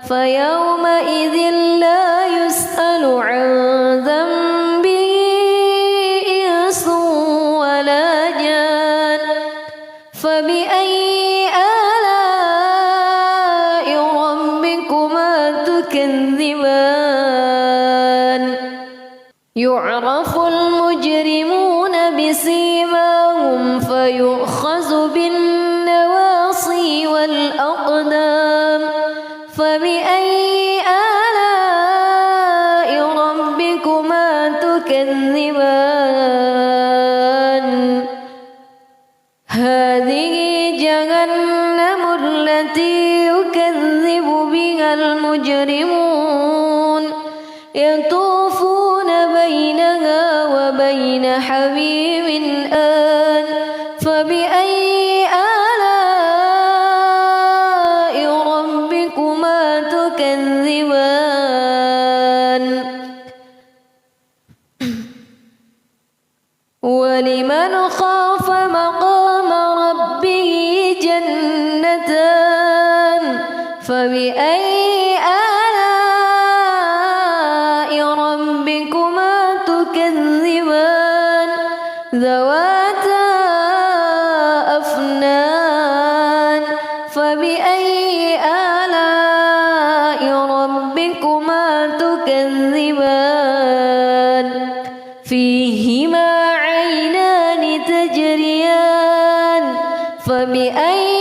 فيومئذ لا يسأل عن ذنبه إنس ولا جان فبأي آلاء ربكما تكذبان يعرف المجرمون بسيماهم فيؤخذ بالنواصي والأقدام فبأي آلاء ربكما تكذبان هذه جهنم التي يكذب بها المجرمون يطوفون بينها وبين حميم آن فبأي آلاء ربكما تكذبان ولمن خاف مقام ربه جنتان فبأي آلاء ربكما تكذبان ذواتا أفنان فبأي آلاء ربكما تكذبان فيهما عينان تجريان فبأي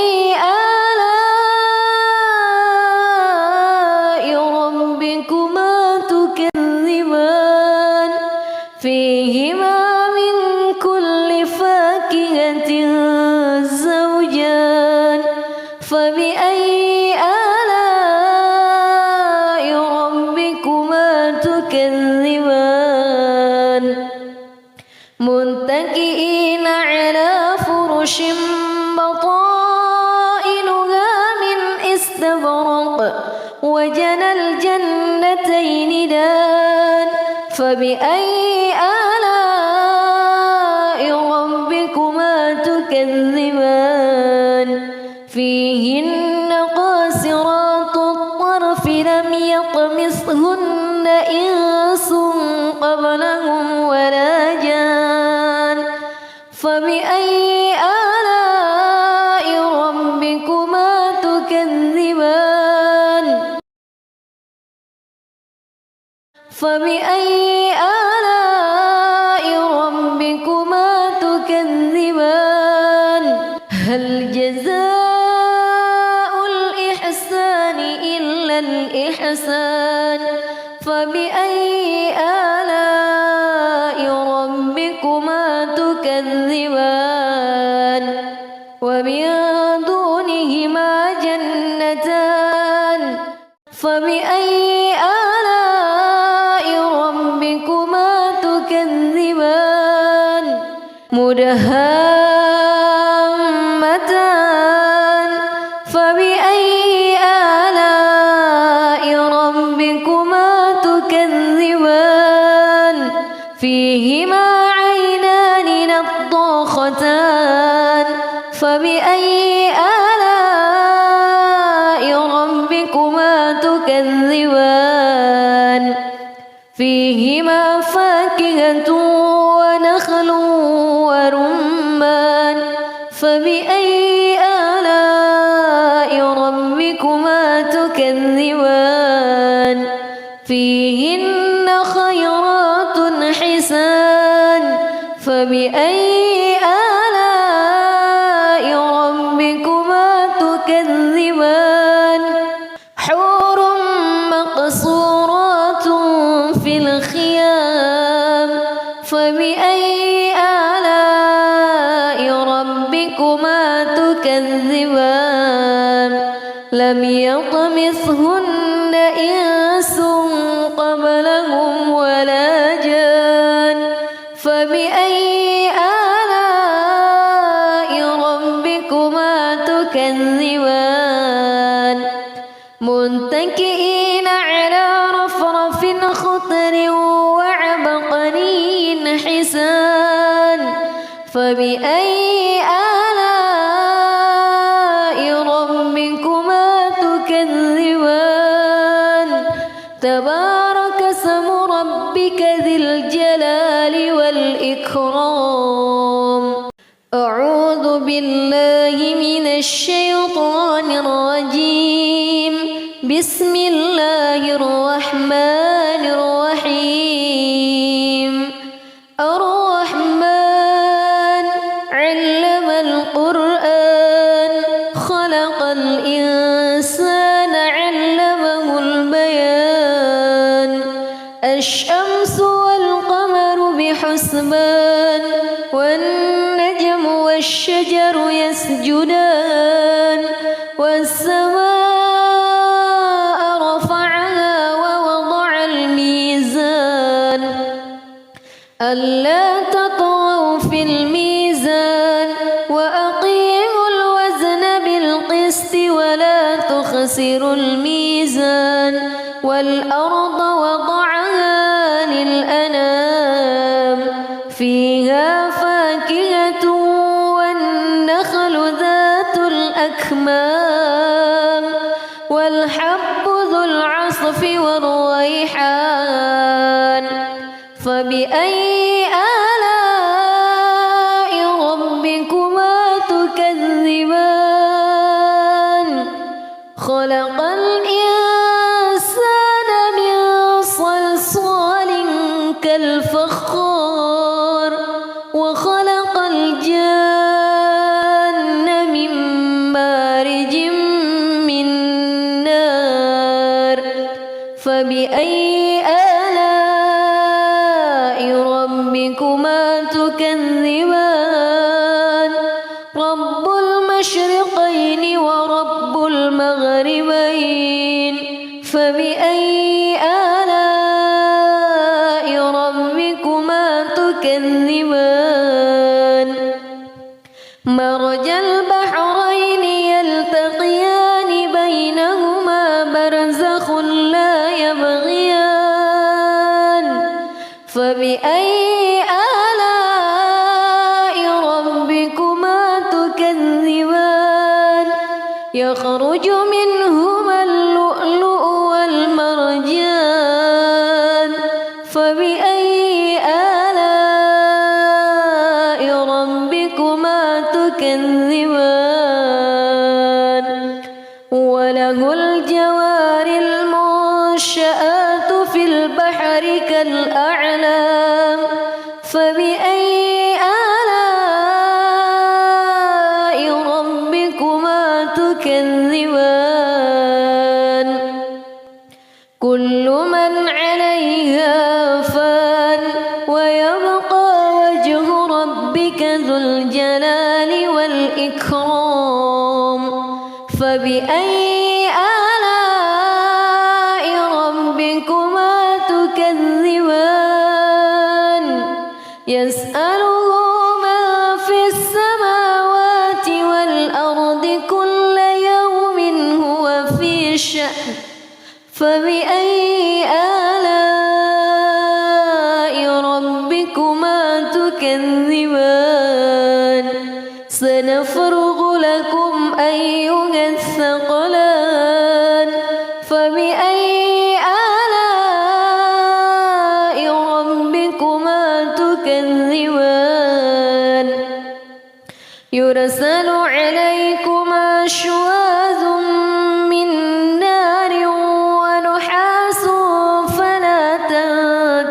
آلاء ربكما تكذبان فيهما من كل فاكهة زوجان فبأي آلاء ربكما تكذبان متكئين على فرش بطائنها من استبرق وجنى الجنتين دان فبأي آلاء ربكما تكذبان فيهن قاصرات الطرف لم يطمثهن إنس قبلهم ولا جان فبأي آلاء ربكما تكذبان فبأي آلاء ربكما تكذبان هل جزاء الإحسان إلا الإحسان فبأي آلاء ربكما تكذبان ومن دونهما جنتان فبأي آلاء ربكما تكذبان مدهامتان فبأي آلاء ربكما تكذبان فيهما عينان نضاختان فبأي آلاء ربكما تكذبان فيهما فاكهة ونخل ونخل ورمان فبأي آلاء ربكما تكذبان فيهن خيرات حسان فبأي آلاء ربكما تكذبان حور مقصورات في الخيام فبأي آلاء ربكما تكذبان لم يطمثهن إنس قبلهم ولا جان فبأي آلاء ربكما تكذبان متكئين على رفرف خضر وعبقري حسان فبأي آلاء ربكما تكذبان تبارك اسم ربك ذي الجلال والإكرام أعوذ بالله من الشيطان الرجيم بسم الله الرحمن الرحيم الرحمن علم القرآن خلق الإنسان علمه البيان الشمس والقمر بحسبان والنجم والشجر يسجدان والسماء رفعها ووضع الميزان ألا تطغوا في الميزان وأقيموا الوزن بالقسط ولا تخسروا الميزان والأرض وضعها للأنام فيها فاكهة والنخل ذات الأكمام والحب ذو العصف والريحان فبأي آلاء ربكما تكذبان خلق الإنسان من صلصال كالفخار وخلق الجان من مارج من نار فبأي آلاء ربكما تكذبان رب المشرقين ورب المغربين فبأي آلاء ربكما تكذبان مرج البحرين يلتقيان بينهما برزخ لا يبغيان فبأي آلاء ربكما تكذبان يخرج منهما اللؤلؤ والمرجان فبأي آلاء ربكما تكذبان وله الجوار المنشآت في البحر كالأعلام فبأي آلاء ربكما تكذبان كل من عليها فان ويبقى وجه ربك ذو الجلال والإكرام فبأي آلاء ربكما تكذبان يسأله من في السماوات والأرض كل يوم هو في شأن فبأي آلاء ربكما تكذبان سنفرغ لكم أيها الثقلان فبأي آلاء ربكما تكذبان شواذ من نار ونحاس فلا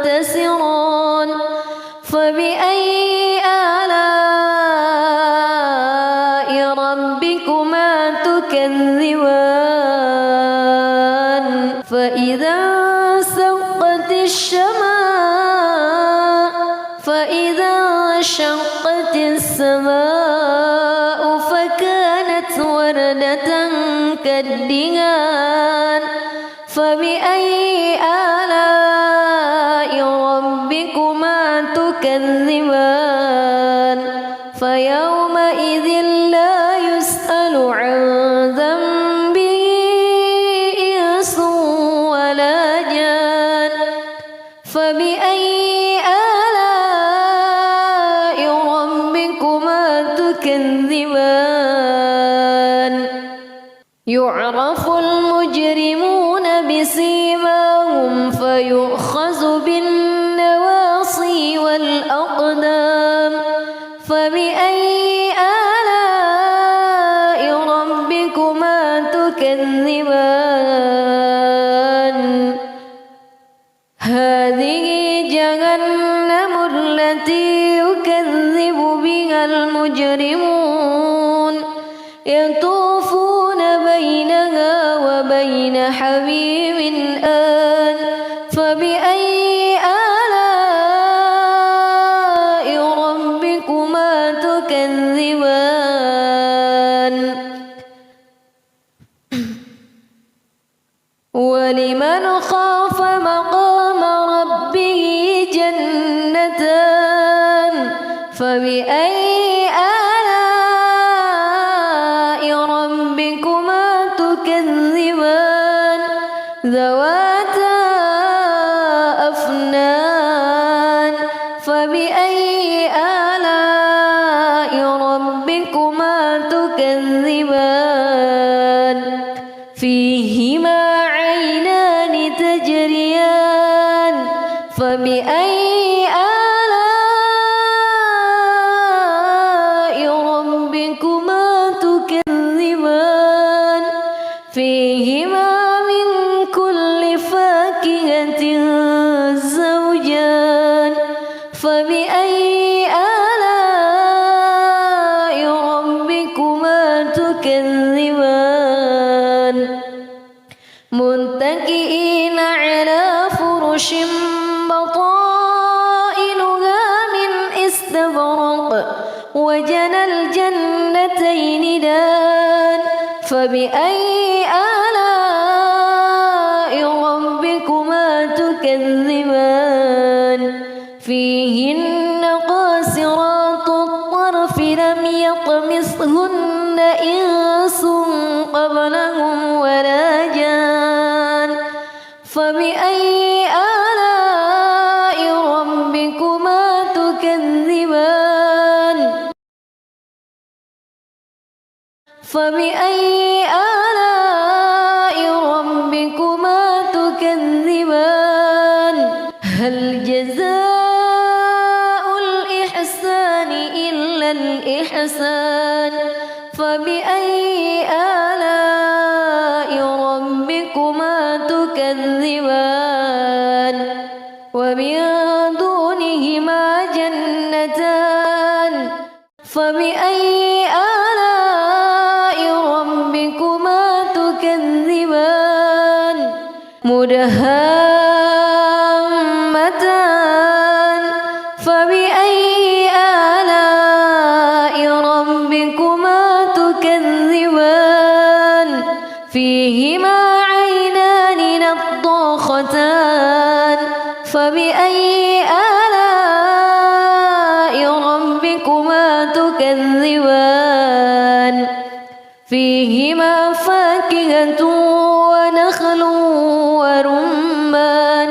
تنتصران فبأي آلاء ربكما تكذبان فإذا انشقت السماء فكانت وردة كالدهان فبأي آلاء ربكما تكذبان فيومئذ لا يسأل عن ذنبه إنس ولا جان فبأي آلاء ربكما تكذبان يعرف المجرمون بسيماهم فيؤخذ بالنواصي والأقدام فبأي آلاء ربكما تكذبان هذه جهنم التي يكذب بها المجرمون يطوفون بينها وبين حميم آن فبأي آلاء ربكما تكذبان ولمن خاف مقام ربه جنتان فبأي آلاء ربكما تكذبان ذواتا أفنان فبأي آلاء ربكما تكذبان فيهما عينان تجريان فبأي آلاء ربكما تكذبان فيهما من كل فاكهة زوجان فبأي آلاء ربكما تكذبان متكئين على فرش بطائنها من استبرق وجنى الجنتين دان فبأي آلاء ربكما تكذبان فيهن قاصرات الطرف لم يطمثهن إنس قبلهم ولا جان فبأي آلاء ربكما تكذبان فبأي آلاء ربكما تكذبان هل جزاء الإحسان إلا الإحسان فبأي آلاء ربكما تكذبان ومن دونهما جنتان فبأي آلاء ربكما تكذبان مدهامتان فبأي آلاء ربكما تكذبان فيهما عينان نضاختان فبأي آلاء ربكما تكذبان فيهما فاكهة ونخل ورمان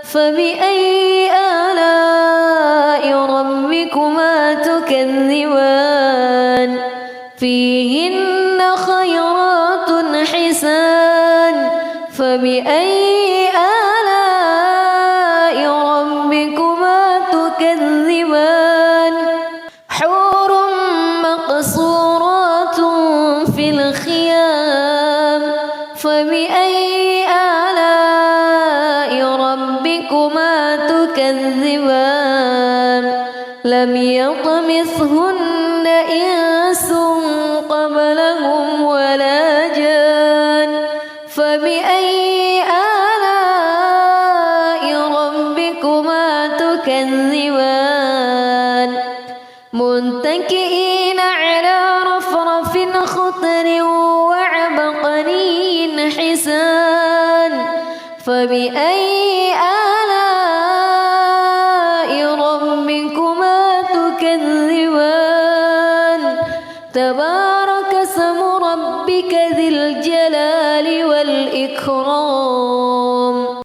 فبأي آلاء ربكما تكذبان فيهن خيرات حسان فبأي آلاء ربكما تكذبان حور مقصورات في الخيام آلاء ربكما تكذبان لم يطمثهن إنس قبلهم ولا جان فبأي آلاء ربكما تكذبان متكئين على رفرف خضر وعبقري حسان فبأي آلاء ربكما تكذبان تبارك اسم ربك ذي الجلال والإكرام